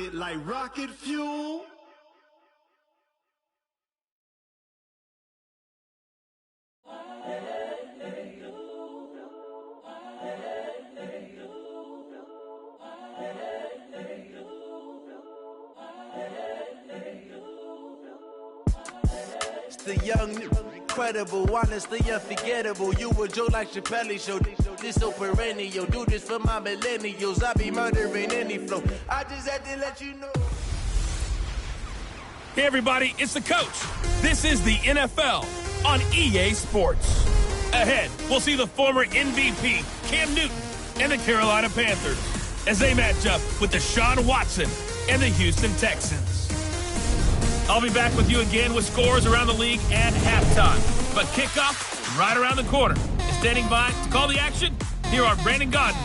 it like rocket fuel. It's the young, incredible, honestly unforgettable. You a Joe like Chappelle show. This so perennial. Do this for my millennials. I be murdering any flow. I just had to let you know. Hey everybody, it's the coach. This is the NFL on EA Sports. Ahead, we'll see the former MVP, Cam Newton, and the Carolina Panthers as they match up with Deshaun Watson and the Houston Texans. I'll be back with you again with scores around the league at halftime. But kickoff right around the corner. And standing by to call the action, here are Brandon Gaudin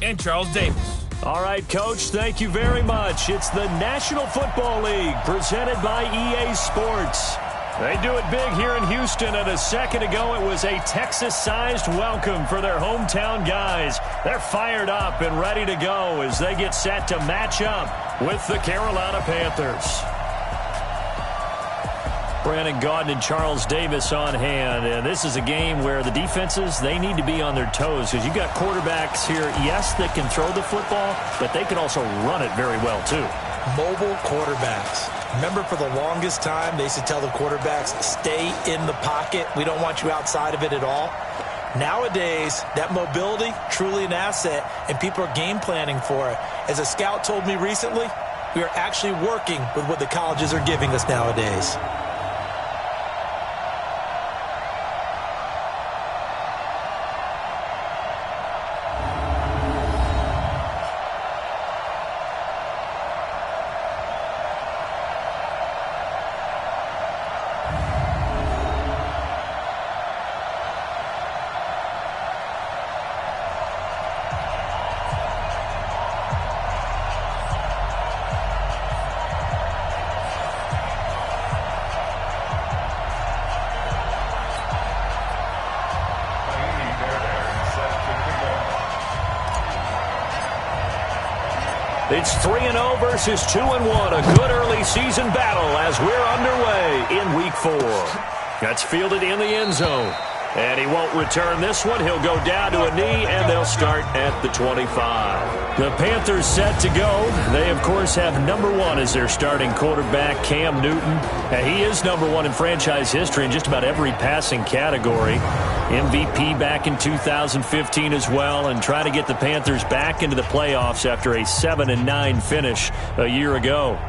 and Charles Davis. All right, Coach, thank you very much. It's the National Football League presented by EA Sports. They do it big here in Houston, and a second ago it was a Texas-sized welcome for their hometown guys. They're fired up and ready to go as they get set to match up with the Carolina Panthers. Brandon Gaudin and Charles Davis on hand, and this is a game where the defenses, they need to be on their toes because you've got quarterbacks here, yes, that can throw the football, but they can also run it very well too. Mobile quarterbacks. Remember, for the longest time, they used to tell the quarterbacks, stay in the pocket. We don't want you outside of it at all. Nowadays, that mobility, truly an asset, and people are game planning for it. As a scout told me recently, we are actually working with what the colleges are giving us nowadays. It's 3-0 versus 2-1. A good early season battle as we're underway in Week 4. That's fielded in the end zone. And he won't return this one. He'll go down to a knee, and they'll start at the 25. The Panthers set to go. They, of course, have number 1 as their starting quarterback, Cam Newton. And he is number 1 in franchise history in just about every passing category. MVP back in 2015 as well, and try to get the Panthers back into the playoffs after a 7-9 finish a year ago.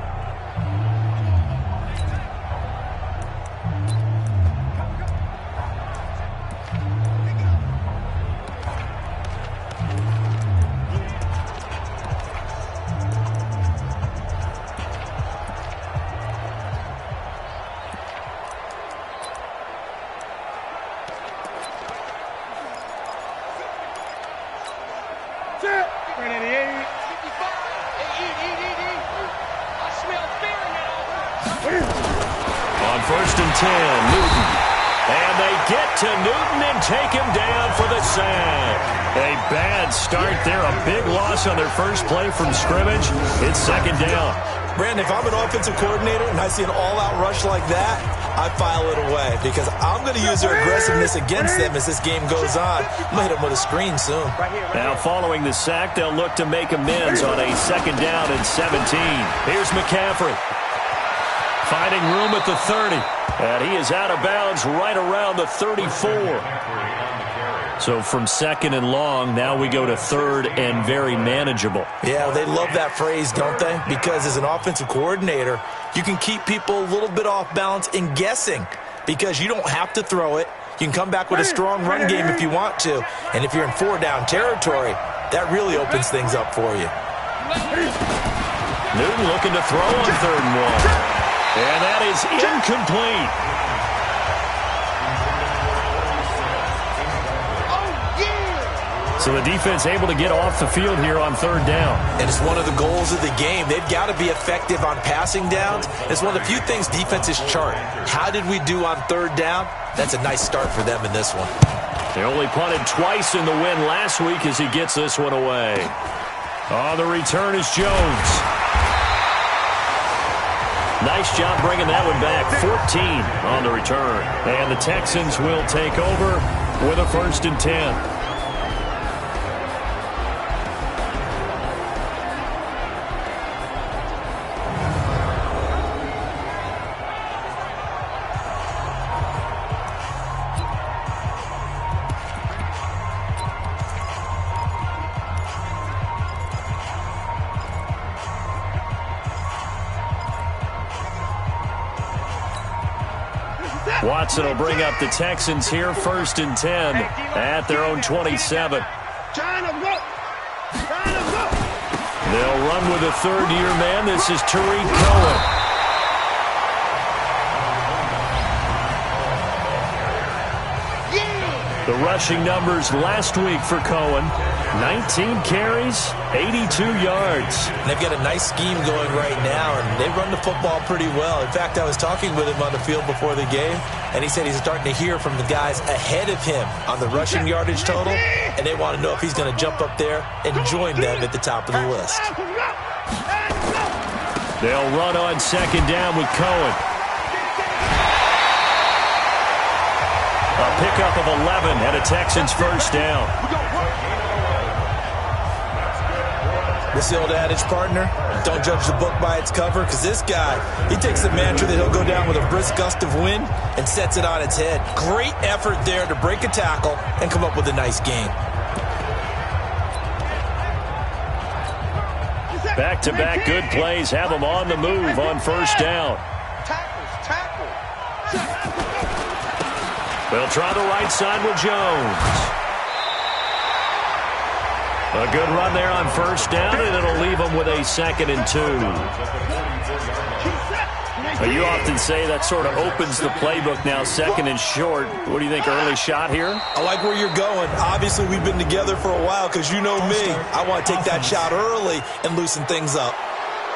On 1st and 10, Newton. And they get to Newton and take him down for the sack. A bad start there, a big loss on their first play from scrimmage. It's 2nd down. Brandon, if I'm an offensive coordinator and I see an all-out rush like that, I file it away because I'm going to use their aggressiveness against them as this game goes on. I'm going to hit them with a screen soon. Now following the sack, they'll look to make amends on a 2nd down and 17. Here's McCaffrey. Finding room at the 30. And he is out of bounds right around the 34. So from 2nd and long, now we go to 3rd and very manageable. Yeah, they love that phrase, don't they? Because as an offensive coordinator, you can keep people a little bit off balance and guessing because you don't have to throw it. You can come back with a strong run game if you want to. And if you're in 4-down territory, that really opens things up for you. Newton looking to throw on 3rd and 1. And that is incomplete. So the defense able to get off the field here on 3rd down. And it's one of the goals of the game. They've got to be effective on passing downs. It's one of the few things defenses chart. How did we do on 3rd down? That's a nice start for them in this one. They only punted twice in the win last week as he gets this one away. On the return is Jones. Nice job bringing that one back. 14 on the return. And the Texans will take over with a 1st and 10. Watson will bring up the Texans here, 1st and 10 at their own 27. They'll run with a third-year man. This is Tariq Cohen. The rushing numbers last week for Cohen, 19 carries, 82 yards. They've got a nice scheme going right now, and they run the football pretty well. In fact, I was talking with him on the field before the game, and he said he's starting to hear from the guys ahead of him on the rushing yardage total, and they want to know if he's going to jump up there and join them at the top of the list. They'll run on 2nd down with Cohen. A pickup of 11 and a Texans 1st down. This is the old adage, partner, don't judge the book by its cover, because this guy, he takes the mantra that he'll go down with a brisk gust of wind and sets it on its head. Great effort there to break a tackle and come up with a nice gain. Back-to-back good plays have them on the move on 1st down. They'll try the right side with Jones. A good run there on 1st down, and it'll leave them with a 2nd and 2. You often say that sort of opens the playbook now, 2nd and short. What do you think, early shot here? I like where you're going. Obviously, we've been together for a while because you know me. I want to take that shot early and loosen things up.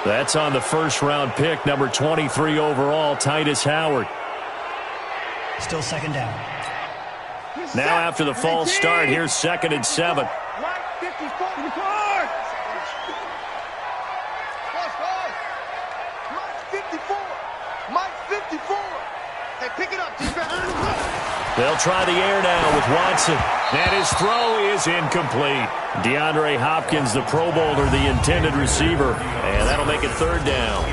That's on the 1st-round pick, number 23 overall, Titus Howard. Still 2nd down. Now after the false start, here's 2nd and 7. They'll try the air now with Watson. And his throw is incomplete. DeAndre Hopkins, the Pro Bowler, the intended receiver. And that'll make it 3rd down.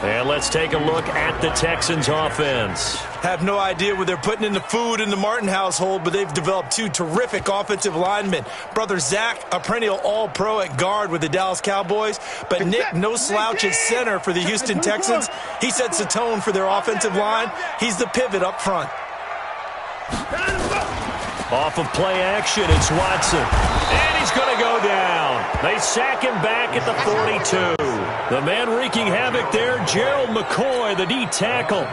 And let's take a look at the Texans offense. Have no idea where they're putting in the food in the Martin household, but they've developed 2 terrific offensive linemen. Brother Zach, a perennial all-pro at guard with the Dallas Cowboys, but Nick, no slouch at center for the Houston Texans. He sets the tone for their offensive line. He's the pivot up front. Off of play action, it's Watson. And he's going to go down. They sack him back at the 42. The man wreaking havoc there, Gerald McCoy, the D tackle.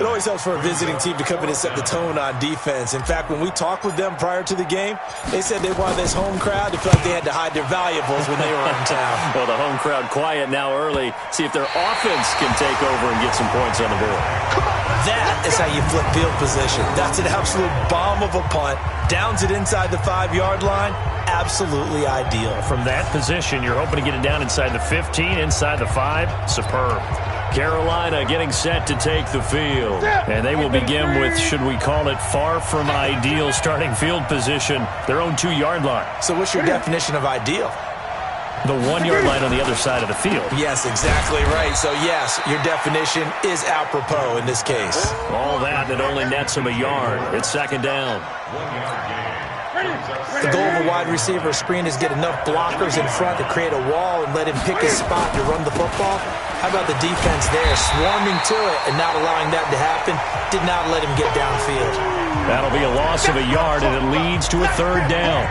It always helps for a visiting team to come in and set the tone on defense. In fact, when we talked with them prior to the game, they said they wanted this home crowd to feel like they had to hide their valuables when they were in town. Well, the home crowd quiet now early. See if their offense can take over and get some points on the board. That is how you flip field position. That's an absolute bomb of a punt. Downs it inside the 5-yard line. Absolutely ideal. From that position, you're hoping to get it down inside the 15, inside the 5. Superb. Carolina getting set to take the field. And they will begin with, should we call it, far from ideal starting field position, their own 2-yard line. So what's your definition of ideal? The 1-yard line on the other side of the field. Yes, exactly right. So, yes, your definition is apropos in this case. All that only nets him a yard. It's 2nd down. The goal of a wide receiver screen is get enough blockers in front to create a wall and let him pick his spot to run the football. How about the defense there, swarming to it and not allowing that to happen? Did not let him get downfield. That'll be a loss of a yard, and it leads to a 3rd down.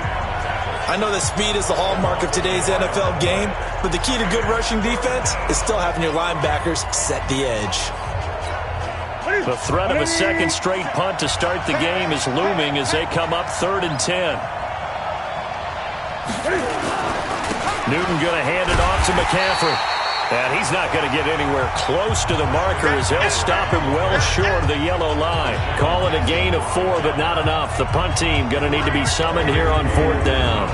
I know that speed is the hallmark of today's NFL game, but the key to good rushing defense is still having your linebackers set the edge. The threat of a 2nd straight punt to start the game is looming as they come up 3rd and 10. Newton going to hand it off to McCaffrey. And he's not going to get anywhere close to the marker as they'll stop him well short of the yellow line. Call it a gain of 4, but not enough. The punt team going to need to be summoned here on 4th down.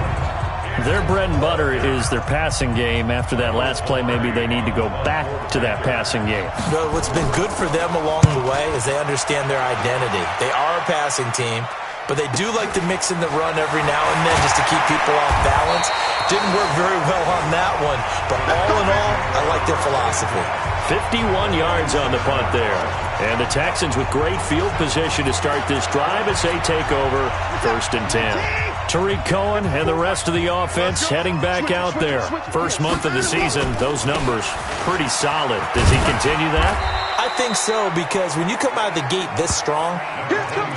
Their bread and butter is their passing game. After that last play, maybe they need to go back to that passing game. Well, what's been good for them along the way is they understand their identity. They are a passing team, but they do like to mix in the run every now and then just to keep people off balance. Didn't work very well on that one, but all in all, I like their philosophy. 51 yards on the punt there. And the Texans with great field position to start this drive as they take over 1st and 10. Tariq Cohen and the rest of the offense heading back out there. First month of the season, those numbers pretty solid. Does he continue that? I think so, because when you come out of the gate this strong,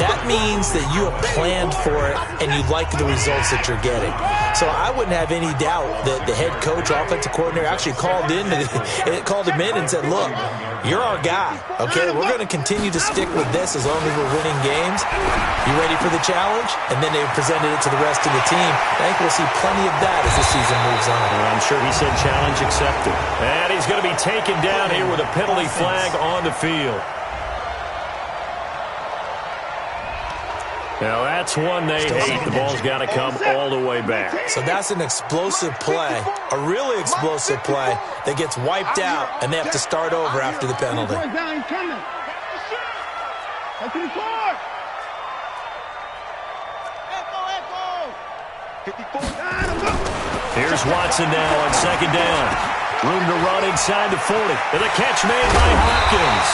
that means that you have planned for it and you like the results that you're getting. So I wouldn't have any doubt that the head coach, offensive coordinator, actually called him in and said, look, you're our guy, okay? We're going to continue to stick with this as long as we're winning games. You ready for the challenge? And then they presented it to the rest of the team. I think we'll see plenty of that as the season moves on. Well, I'm sure he said challenge accepted. And he's going to be taken down here with a penalty flag on the field. Now, that's one they hate. The ball's got to come all the way back. So that's an explosive play, a really explosive play that gets wiped out, and they have to start over after the penalty. Here's Watson now on 2nd down. Room to run inside the 40. And the catch made by Hopkins.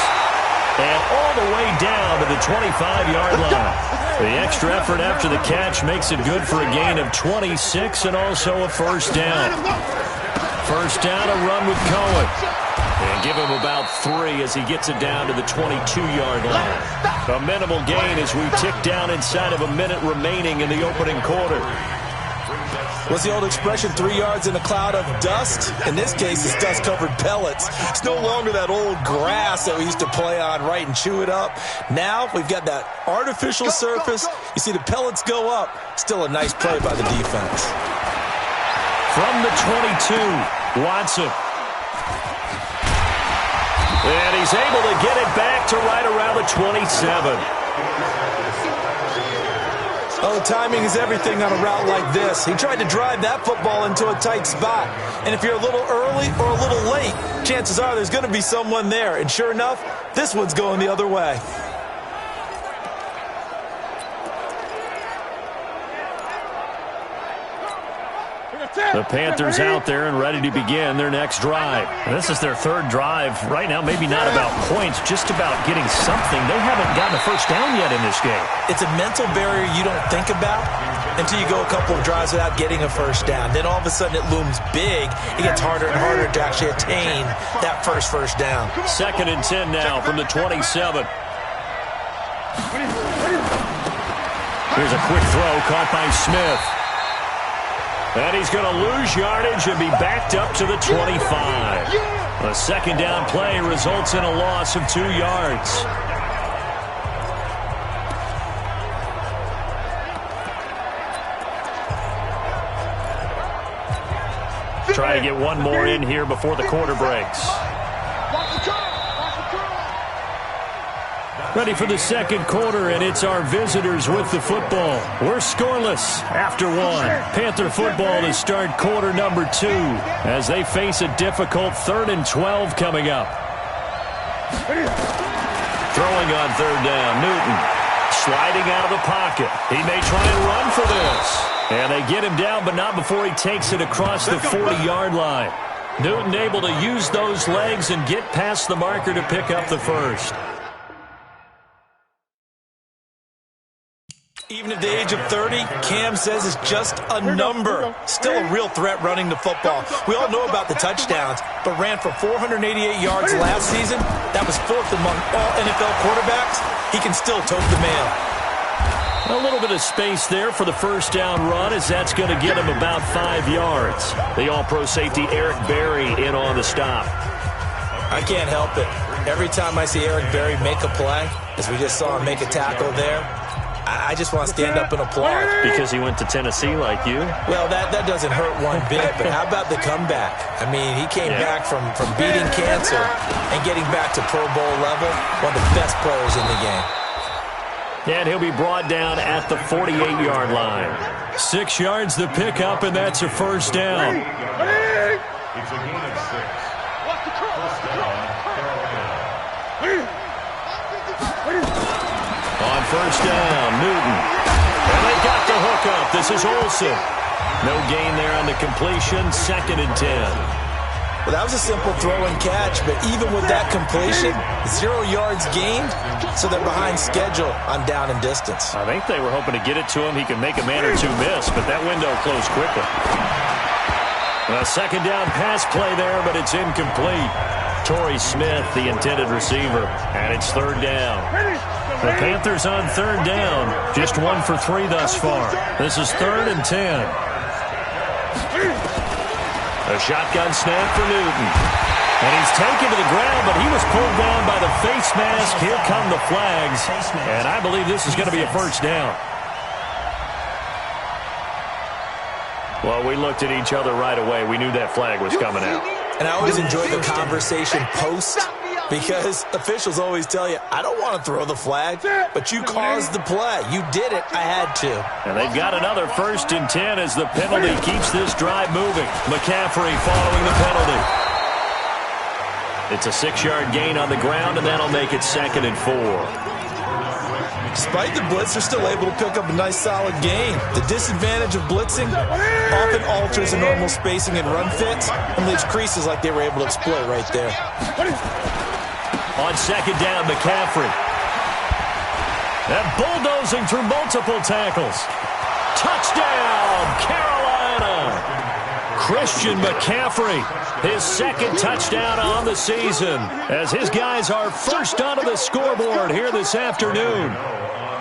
And all the way down to the 25-yard line. The extra effort after the catch makes it good for a gain of 26 and also a first down. First down, a run with Cohen. And give him about 3 as he gets it down to the 22-yard line. A minimal gain as we tick down inside of a minute remaining in the opening quarter. What's the old expression, 3 yards in a cloud of dust? In this case, it's dust-covered pellets. It's no longer that old grass that we used to play on, right, and chew it up. Now we've got that artificial surface. You see the pellets go up. Still a nice play by the defense. From the 22, Watson. And he's able to get it back to right around the 27. Oh, timing is everything on a route like this. He tried to drive that football into a tight spot. And if you're a little early or a little late, chances are there's going to be someone there. And sure enough, this one's going the other way. The Panthers out there and ready to begin their next drive. And this is their 3rd drive. Right now, maybe not about points, just about getting something. They haven't gotten a first down yet in this game. It's a mental barrier you don't think about until you go a couple of drives without getting a first down. Then all of a sudden it looms big. It gets harder and harder to actually attain that first down. 2nd and 10 now from the 27. Here's a quick throw caught by Smith. And he's going to lose yardage and be backed up to the 25. A 2nd down play results in a loss of 2 yards. Try to get one more in here before the quarter breaks. Ready for the 2nd quarter, and it's our visitors with the football. We're scoreless after 1. Panther football to start quarter number 2 as they face a difficult 3rd and 12 coming up. Throwing on 3rd down, Newton. Sliding out of the pocket. He may try and run for this. And they get him down, but not before he takes it across the 40-yard line. Newton able to use those legs and get past the marker to pick up the first. Even at the age of 30, Cam says it's just a number. Still a real threat running the football. We all know about the touchdowns, but ran for 488 yards last season. That was 4th among all NFL quarterbacks. He can still tote the mail. A little bit of space there for the first down run as that's going to get him about 5 yards. The all-pro safety Eric Berry in on the stop. I can't help it. Every time I see Eric Berry make a play, as we just saw him make a tackle there, I just want to stand up and applaud. Because he went to Tennessee like you? Well, that doesn't hurt one bit, but how about the comeback? I mean, he came back from beating cancer and getting back to Pro Bowl level, one of the best players in the game. And he'll be brought down at the 48-yard line. 6 yards the pickup, and that's a first down. It's a gain of 6. On first down, Newton. And they got the hook up. This is Olsen. No gain there on the completion. 2nd and 10. Well, that was a simple throw and catch, but even with that completion, 0 yards gained, so they're behind schedule on down and distance. I think they were hoping to get it to him. He could make a man or two miss, but that window closed quickly. A 2nd down pass play there, but it's incomplete. Torrey Smith, the intended receiver, and it's 3rd down. The Panthers on 3rd down, just 1 for 3 thus far. This is 3rd and 10. A shotgun snap for Newton. And he's taken to the ground, but he was pulled down by the face mask. Here come the flags. And I believe this is going to be a first down. Well, we looked at each other right away. We knew that flag was coming out. And I always enjoy the conversation post, because officials always tell you, I don't want to throw the flag, but you caused the play. You did it. I had to. And they've got another 1st and 10 as the penalty keeps this drive moving. McCaffrey following the penalty. It's a 6-yard gain on the ground, and that'll make it 2nd and 4. Despite the blitz, they're still able to pick up a nice, solid gain. The disadvantage of blitzing often alters the normal spacing and run fits and leaves creases like they were able to exploit right there. On 2nd down, McCaffrey. And bulldozing through multiple tackles. Touchdown, Carolina! Christian McCaffrey, his 2nd touchdown on the season, as his guys are first onto the scoreboard here this afternoon.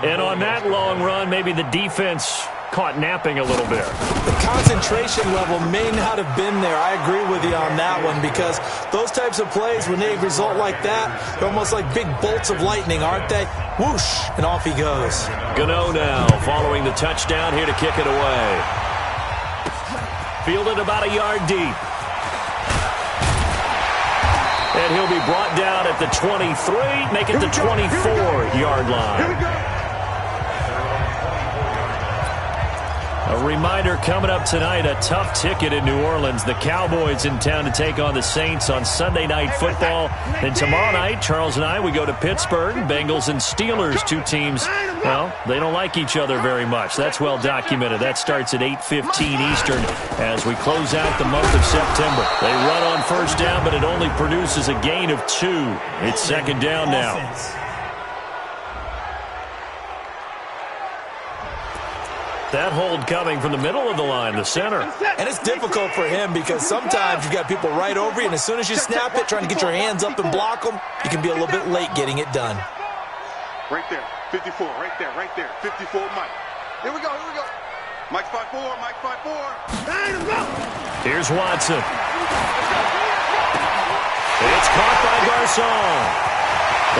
And on that long run, maybe the defense caught napping a little bit. The concentration level may not have been there. I agree with you on that one, because those types of plays, when they result like that, they're almost like big bolts of lightning, aren't they? Whoosh, and off he goes. Gano now following the touchdown here to kick it away. Fielded about a yard deep. And he'll be brought down at the 23, make it the 24-yard line. Here we go. A reminder coming up tonight, a tough ticket in New Orleans. The Cowboys in town to take on the Saints on Sunday Night Football. And tomorrow night, Charles and I, we go to Pittsburgh. Bengals and Steelers, 2 teams, well, they don't like each other very much. That's well documented. That starts at 8:15 Eastern as we close out the month of September. They run on first down, but it only produces a gain of 2. It's 2nd down now. That hold coming from the middle of the line, the center. And it's difficult for him because sometimes you've got people right over you, and as soon as you snap it, trying to get your hands up and block them, you can be a little bit late getting it done. Right there, 54, right there, 54, Mike. Here we go. Mike 5-4, Mike 5-4. Here's Watson. It's caught by Garçon.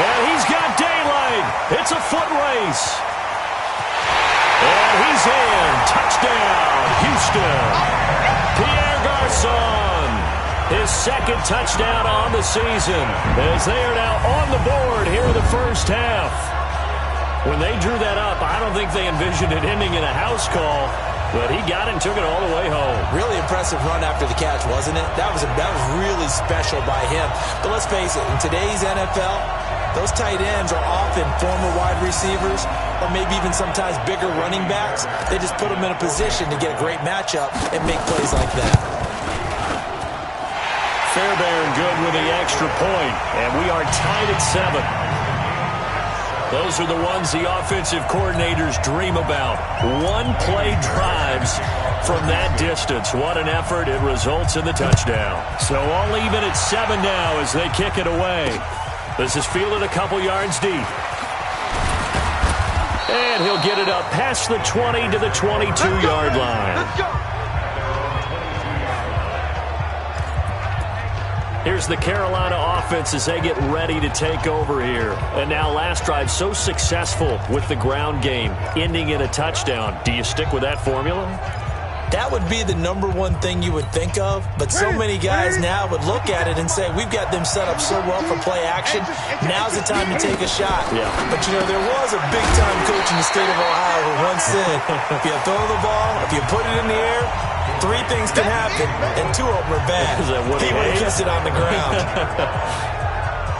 And he's got daylight. It's a foot race. And he's in. Touchdown, Houston. Pierre Garçon, his 2nd touchdown on the season, as they are now on the board here in the first half. When they drew that up, I don't think they envisioned it ending in a house call, but he got it and took it all the way home. Really impressive run after the catch, wasn't it? That was really special by him. But let's face it, in today's NFL, those tight ends are often former wide receivers or maybe even sometimes bigger running backs. They just put them in a position to get a great matchup and make plays like that. Fairbairn good with the extra point, and we are tied at 7. Those are the ones the offensive coordinators dream about. One-play drives from that distance. What an effort. It results in the touchdown. So all even at 7 now as they kick it away. This is fielded a couple yards deep. And he'll get it up past the 20 to the 22-yard line. Let's go. Here's the Carolina offense as they get ready to take over here. And now last drive so successful with the ground game, ending in a touchdown. Do you stick with that formula? That would be the number one thing you would think of, but so many guys now would look at it and say, we've got them set up so well for play action, now's the time to take a shot. Yeah. But, there was a big-time coach in the state of Ohio who once said, if you throw the ball, if you put it in the air, 3 things can happen, and 2 of them are bad. He would have kissed it on the ground.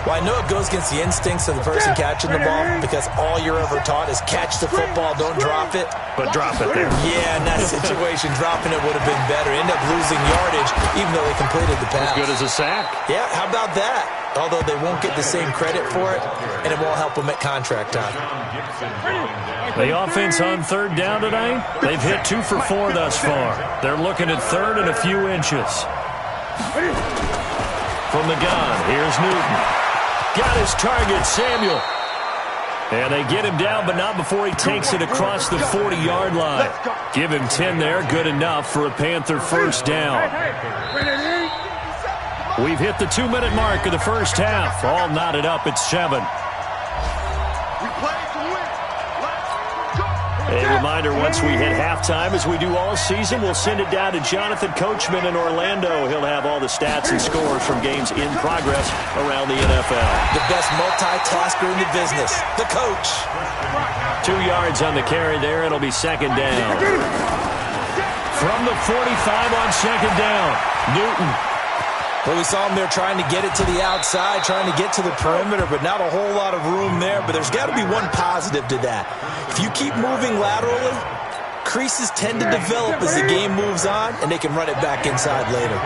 Well, I know it goes against the instincts of the person catching the ball because all you're ever taught is catch the football, don't drop it. But drop it there. Yeah, in that situation, dropping it would have been better. End up losing yardage even though they completed the pass. As good as a sack. Yeah, how about that? Although they won't get the same credit for it, and it won't help them at contract time. The offense on 3rd down tonight, they've hit 2 for 4 thus far. They're looking at 3rd and a few inches. From the gun, here's Newton. Got his target, Samuel. And they get him down, but not before he takes it across the 40-yard line. Give him 10 there, good enough for a Panther first down. We've hit the 2-minute mark of the first half. All knotted up at 7. A reminder, once we hit halftime, as we do all season, we'll send it down to Jonathan Coachman in Orlando. He'll have all the stats and scores from games in progress around the NFL. The best multitasker in the business, the coach. 2 yards on the carry there. It'll be 2nd down. From the 45 on 2nd down, Newton. Well, we saw him there trying to get it to the outside, trying to get to the perimeter, but not a whole lot of room there. But there's got to be one positive to that. If you keep moving laterally, creases tend to develop as the game moves on, and they can run it back inside later.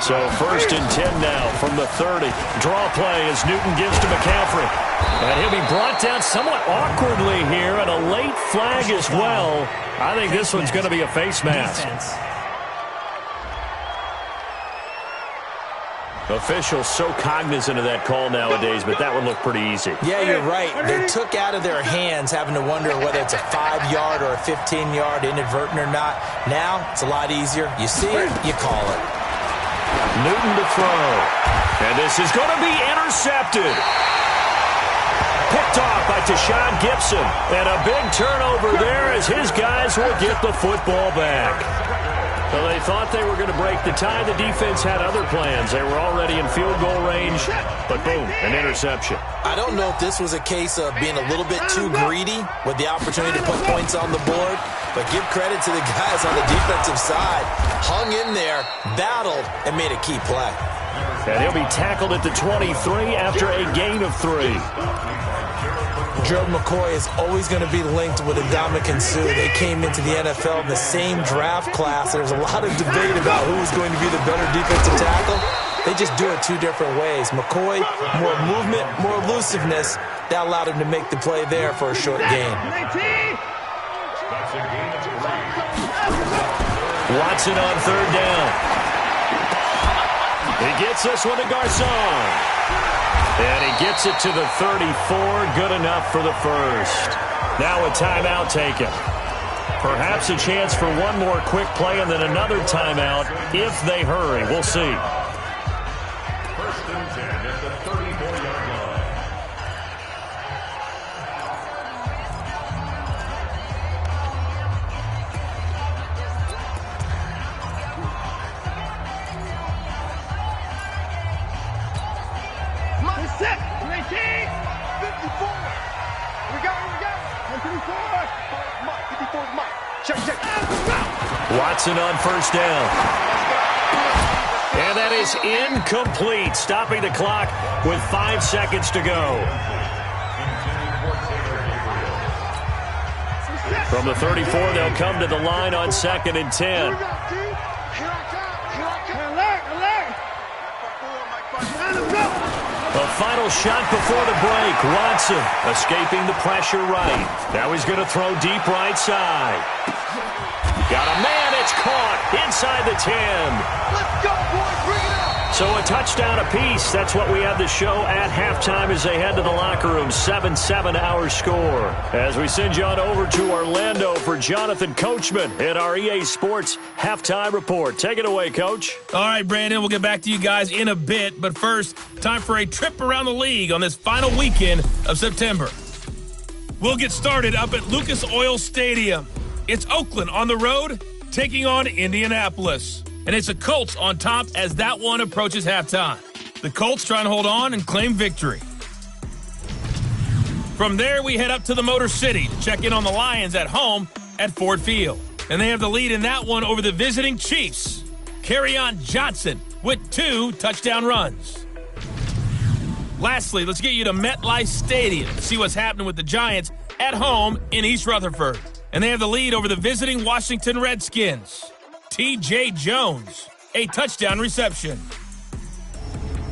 So 1st and 10 now from the 30. Draw play as Newton gives to McCaffrey. And he'll be brought down somewhat awkwardly here, and a late flag as well. I think this one's going to be a face mask. Officials so cognizant of that call nowadays, but that one looked pretty easy. Yeah, you're right. They took out of their hands having to wonder whether it's a 5-yard or a 15-yard inadvertent or not. Now, it's a lot easier. You see it, you call it. Newton to throw. And this is going to be intercepted. Picked off by Tashawn Gibson. And a big turnover there as his guys will get the football back. So they thought they were going to break the tie. The defense had other plans. They were already in field goal range, but boom, an interception. I don't know if this was a case of being a little bit too greedy with the opportunity to put points on the board, but give credit to the guys on the defensive side. Hung in there, battled, and made a key play. And he'll be tackled at the 23 after a gain of 3. Gerald McCoy is always going to be linked with Ndamukong Suh. They came into the NFL in the same draft class. There's a lot of debate about who's going to be the better defensive tackle. They just do it 2 different ways. McCoy, more movement, more elusiveness. That allowed him to make the play there for a short gain. Watson on 3rd down. He gets this one to Garcon. And he gets it to the 34. Good enough for the first. Now a timeout taken. Perhaps a chance for one more quick play and then another timeout if they hurry. We'll see. 1st and 10 at the 34-yard line. Set, 19, 54. We got. 54 is Mike. Check. Watson on 1st down. And that is incomplete, stopping the clock with 5 seconds to go. From the 34, they'll come to the line on 2nd and 10. A final shot before the break. Watson escaping the pressure right. Now he's going to throw deep right side. Got a man. It's caught inside the 10. Let's go, boys. Bring it up. So a touchdown apiece. That's what we have the show at halftime as they head to the locker room. 7-7 our score. As we send you on over to Orlando for Jonathan Coachman at our EA Sports Halftime Report. Take it away, Coach. All right, Brandon, we'll get back to you guys in a bit. But first, time for a trip around the league on this final weekend of September. We'll get started up at Lucas Oil Stadium. It's Oakland on the road, taking on Indianapolis. And it's the Colts on top as that one approaches halftime. The Colts trying to hold on and claim victory. From there, we head up to the Motor City to check in on the Lions at home at Ford Field. And they have the lead in that one over the visiting Chiefs. Kerryon Johnson with 2 touchdown runs. Lastly, let's get you to MetLife Stadium to see what's happening with the Giants at home in East Rutherford. And they have the lead over the visiting Washington Redskins. T.J. Jones, a touchdown reception.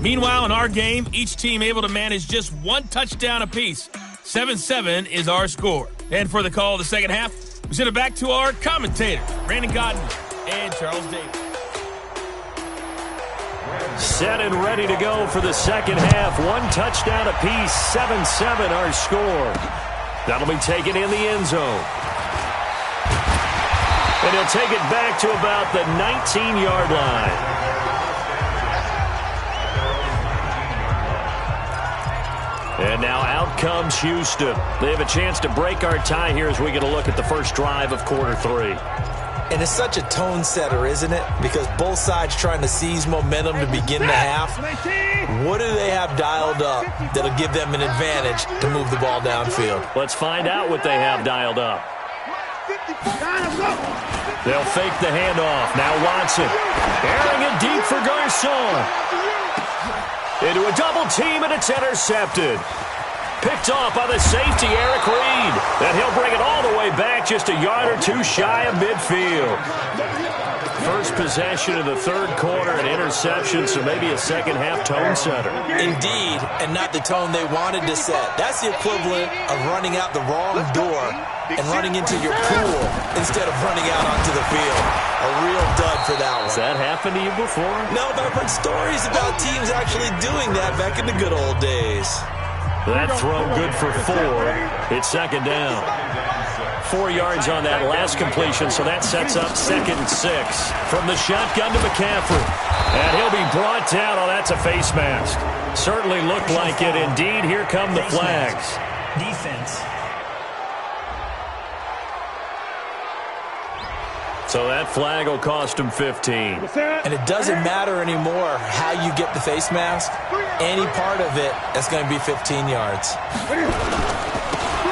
Meanwhile, in our game, each team able to manage just 1 touchdown apiece. 7-7 is our score. And for the call of the second half, we send it back to our commentators, Brandon Godden and Charles Davis. Set and ready to go for the second half. 1 touchdown apiece, 7-7 our score. That'll be taken in the end zone. And he'll take it back to about the 19-yard line. And now out comes Houston. They have a chance to break our tie here as we get a look at the first drive of quarter 3. And it's such a tone setter, isn't it? Because both sides trying to seize momentum to begin the half. What do they have dialed up that'll give them an advantage to move the ball downfield? Let's find out what they have dialed up. They'll fake the handoff. Now Watson. Airing it deep for Garcon. Into a double team, and it's intercepted. Picked off by the safety, Eric Reed. And he'll bring it all the way back just a yard or 2 shy of midfield. First possession of the third quarter, an interception, so maybe a second-half tone setter. Indeed, and not the tone they wanted to set. That's the equivalent of running out the wrong door and running into your pool instead of running out onto the field. A real dud for that one. Has that happened to you before? No, but I've heard stories about teams actually doing that back in the good old days. That throw good for 4. It's second down. 4 yards on that last completion, so that sets up 2nd and 6. From the shotgun to McCaffrey. And he'll be brought down. Oh, that's a face mask. Certainly looked like it. Indeed, here come the flags. Defense. So that flag will cost him 15. And it doesn't matter anymore how you get the face mask. Any part of it is going to be 15 yards.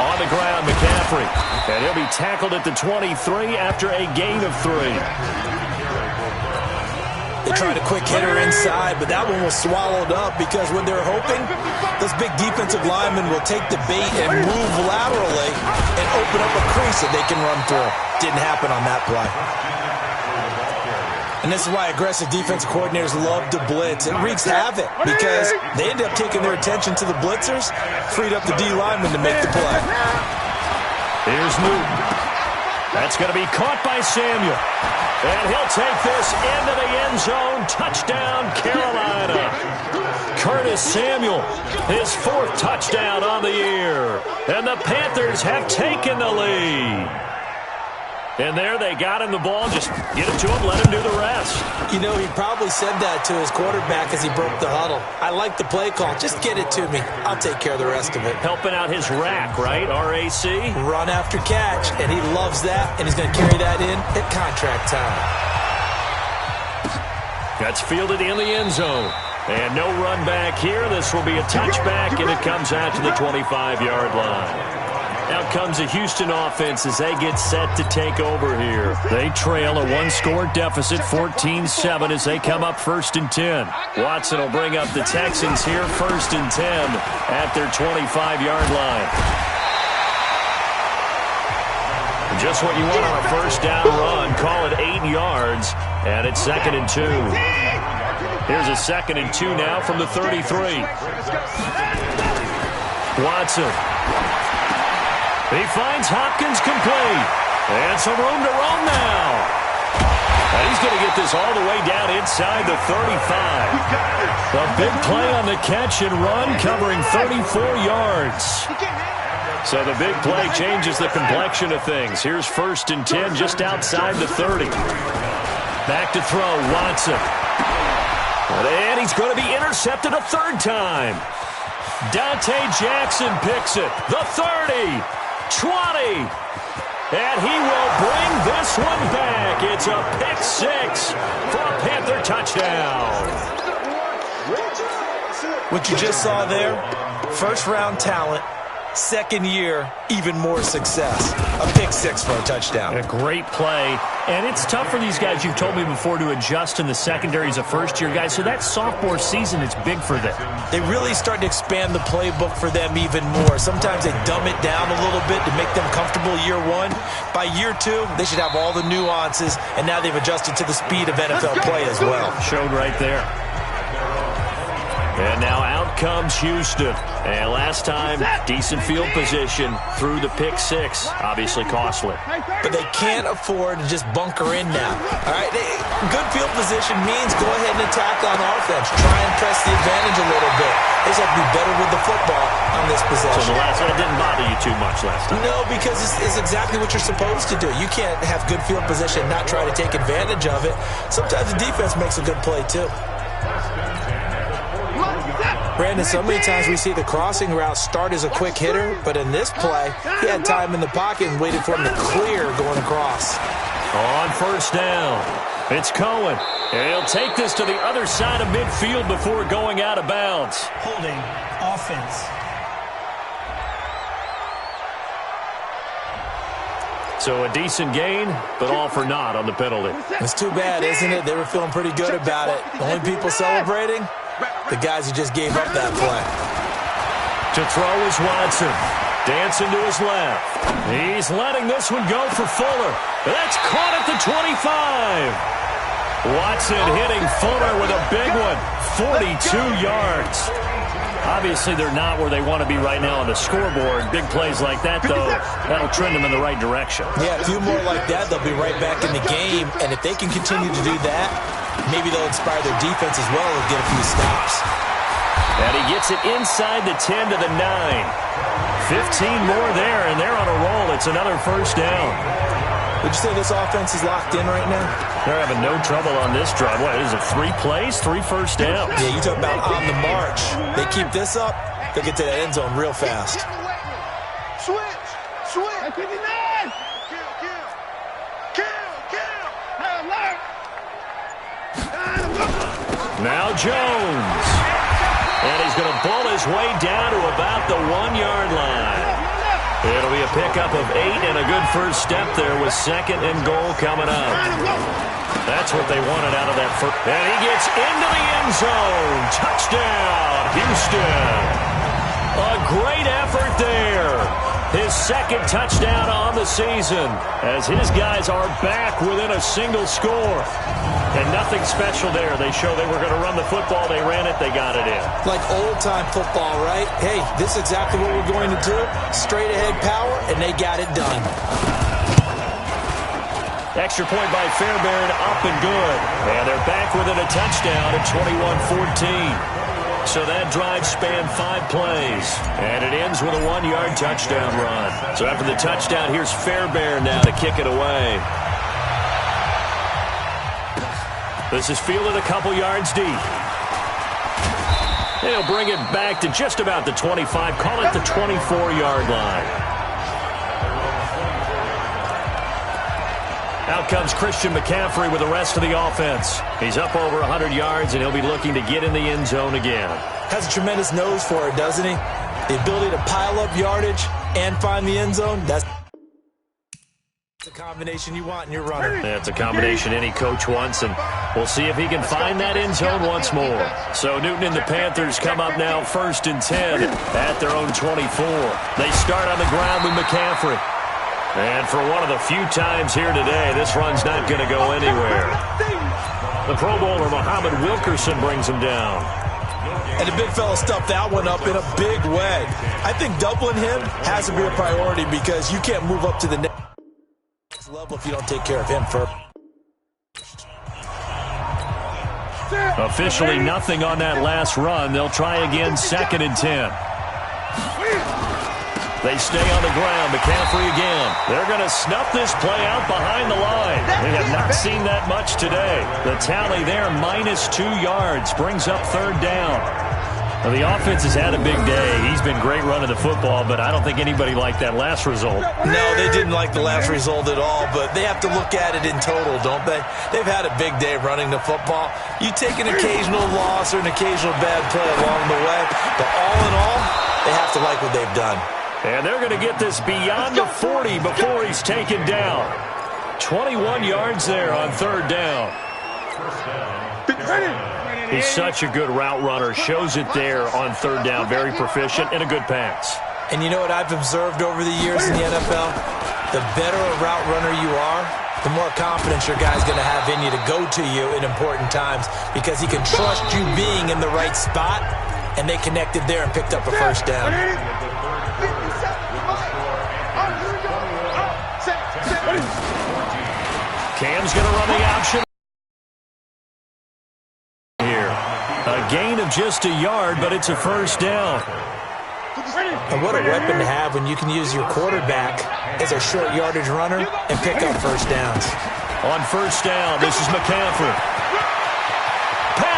On the ground, McCaffrey. And he'll be tackled at the 23 after a gain of 3. They tried a quick hitter inside, but that one was swallowed up because when they're hoping, those big defensive linemen will take the bait and move laterally and open up a crease that they can run through. Didn't happen on that play. And this is why aggressive defensive coordinators love to blitz. It wreaks havoc because they end up taking their attention to the blitzers, freed up the D linemen to make the play. Here's Newton. That's going to be caught by Samuel. And he'll take this into the end zone. Touchdown, Carolina. Curtis Samuel, his 4th touchdown on the year. And the Panthers have taken the lead. And there they got him the ball. Just get it to him, let him do the rest. You know, he probably said that to his quarterback as he broke the huddle. I like the play call. Just get it to me. I'll take care of the rest of it. Helping out his rack, right? RAC? Run after catch, and he loves that, and he's going to carry that in at contract time. That's fielded in the end zone. And no run back here. This will be a touchback, and it comes out to the 25-yard line. Out comes the Houston offense as they get set to take over here. They trail a 1-score deficit, 14-7, as they come up 1st and 10. Watson will bring up the Texans here 1st and 10 at their 25-yard line. Just what you want on a first down run. Call it 8 yards, and it's 2nd and 2. Here's a 2nd and 2 now from the 33. Watson. He finds Hopkins complete. And some room to roam now. And he's going to get this all the way down inside the 35. A big play on the catch and run, covering 34 yards. So the big play changes the complexion of things. Here's 1st and 10 just outside the 30. Back to throw, Watson. And he's going to be intercepted a 3rd time. Dante Jackson picks it. The 30. 20. And he will bring this one back. It's a pick six for a Panther touchdown. What you just saw there, first-round talent, second year, even more success. A pick six for a touchdown. A great play. And it's tough for these guys, you've told me before, to adjust in the secondary as a first-year guy. So that sophomore season is big for them. They really start to expand the playbook for them even more. Sometimes they dumb it down a little bit to make them comfortable year one. By year two, they should have all the nuances, and now they've adjusted to the speed of NFL play as well. Showed right there. And now out comes Houston. And last time, decent field position through the pick six. Obviously costly. But they can't afford to just bunker in now. All right, good field position means go ahead and attack on offense. Try and press the advantage a little bit. They just have to be better with the football on this possession. So the last one didn't bother you too much last time? No, because it's exactly what you're supposed to do. You can't have good field position and not try to take advantage of it. Sometimes the defense makes a good play, too. Brandon, so many times we see the crossing route start as a quick hitter, but in this play, he had time in the pocket and waited for him to clear going across. On first down, it's Cohen. And he'll take this to the other side of midfield before going out of bounds. Holding offense. So a decent gain, but all for naught on the penalty. It's too bad, isn't it? They were feeling pretty good about it. The only people celebrating, the guys who just gave up that play. To throw is Watson. Dancing to his left. He's letting this one go for Fuller. That's caught at the 25. Watson hitting Fuller with a big one. 42 yards. Obviously, they're not where they want to be right now on the scoreboard. Big plays like that, though, that'll trend them in the right direction. Yeah, a few more like that, they'll be right back in the game. And if they can continue to do that, maybe they'll inspire their defense as well and get a few stops. And he gets it inside the 10 to the 9. 15 more there, and they're on a roll. It's another first down. Would you say this offense is locked in right now? They're having no trouble on this drive. What is it, 3 plays, 3 first downs? Yeah, you talk about on the march. They keep this up, they'll get to that end zone real fast. Switch! Switch! Now Jones. And he's going to bull his way down to about the 1-yard line. It'll be a pickup of 8 and a good first step there with second and goal coming up. That's what they wanted out of that first. And he gets into the end zone. Touchdown, Houston. A great effort there. His second touchdown on the season as his guys are back within a single score. And nothing special there. They show they were going to run the football. They ran it. They got it in. Like old-time football, right? Hey, this is exactly what we're going to do. Straight-ahead power, and they got it done. Extra point by Fairbairn, up and good. And they're back within a touchdown at 21-14. So that drive spanned 5 plays. And it ends with a 1-yard touchdown run. So after the touchdown, here's Fairbairn now to kick it away. This is fielded a couple yards deep. They'll bring it back to just about the 25. Call it the 24-yard line. Out comes Christian McCaffrey with the rest of the offense. He's up over 100 yards, and he'll be looking to get in the end zone again. Has a tremendous nose for it, doesn't he? The ability to pile up yardage and find the end zone, that's the combination you want in your runner. That's a combination any coach wants, and we'll see if he can find that end zone once more. So Newton and the Panthers come up now 1st and 10 at their own 24. They start on the ground with McCaffrey. And for one of the few times here today, this run's not going to go anywhere. The Pro Bowler, Muhammad Wilkerson, brings him down. And the big fella stuffed that one up in a big way. I think doubling him has to be a priority because you can't move up to the next level if you don't take care of him first. Officially nothing on that last run. They'll try again 2nd and 10. They stay on the ground. McCaffrey again. They're going to snuff this play out behind the line. They have not seen that much today. The tally there, -2 yards, brings up 3rd down. Well, the offense has had a big day. He's been great running the football, but I don't think anybody liked that last result. No, they didn't like the last result at all, but they have to look at it in total, don't they? They've had a big day running the football. You take an occasional loss or an occasional bad play along the way, but all in all, they have to like what they've done. And they're going to get this beyond the 40 before he's taken down. 21 yards there on third down. He's such a good route runner. Shows it there on third down. Very proficient and a good pass. And you know what I've observed over the years in the NFL? The better a route runner you are, the more confidence your guy's going to have in you to go to you in important times because he can trust you being in the right spot, and they connected there and picked up a first down. Cam's going to run the option. A gain of just a yard, but it's a first down. And what a weapon to have when you can use your quarterback as a short yardage runner and pick up first downs. On first down, this is McCaffrey.